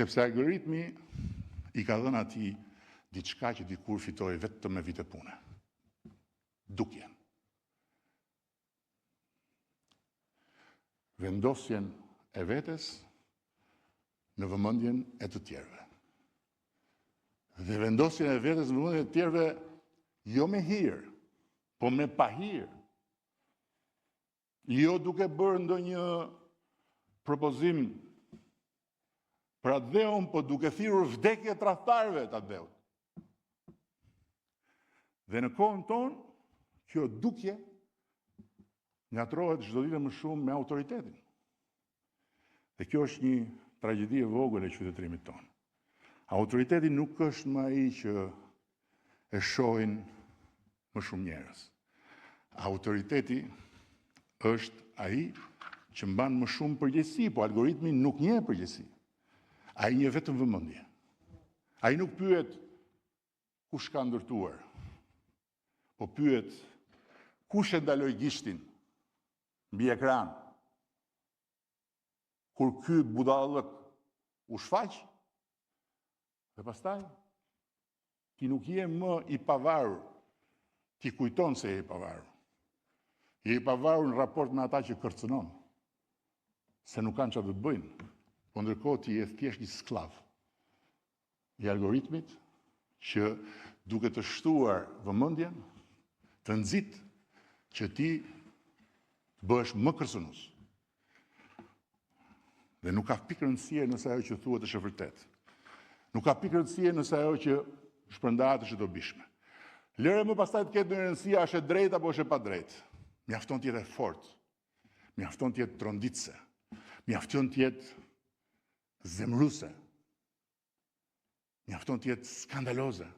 Sepse algoritmi i ka dhënë atij diçka që dikur fitoi vetëm me vite pune. Dukjen. Vendosjen e vetes në vëmendjen e të tjerëve. Dhe vendosjen e vetes në vëmendjen e të tjerëve jo me hir, po me pahir. Jo duke bërë ndonjë propozim për atë dheun, po duke thirrur vdekje tradhtarëve të atë dheut. Dhe në kohën tonë, kjo dukje ngatrohet çdo ditë më shumë me autoritetin. Dhe kjo është një tragjedi e vogël e qytetërimit tonë. Autoriteti nuk është më ai që e shohin më shumë njerëz. Autoriteti është ai që mban më shumë përgjegjësi, po algoritmi nuk njeh përgjegjësi. Ai njeh vetëm vëmendje. Ai nuk pyet kush ka ndërtuar, po pyet kush e ndaloi gishtin mbi ekran. Kur ky budallëk u shfaq, dhe pastaj ti nuk je më i pavarur, ti kujton se je i pavarur. Je i pavarur në raport me ata që kërcënon, se nuk kanë çfarë të bëjnë, po ndërkohë ti je thjesht një sklav i algoritmit që duke të shtuar vëmendjen, të nxit që ti bëhesh më kërcënues. Dhe nuk ka pikë rëndësie nëse ajo që thuhet është e vërtetë. Nuk ka pikë rëndësie nëse ajo që shpërndahet është e dobishme. Lëre më pastaj të ketë ndonjë rëndësi a është e drejtë apo është e padrejtë. Mjafton të jetë e fortë. Mjafton të jetë tronditse. Mjafton të jetë zemruese. Mjafton të jetë skandaloze.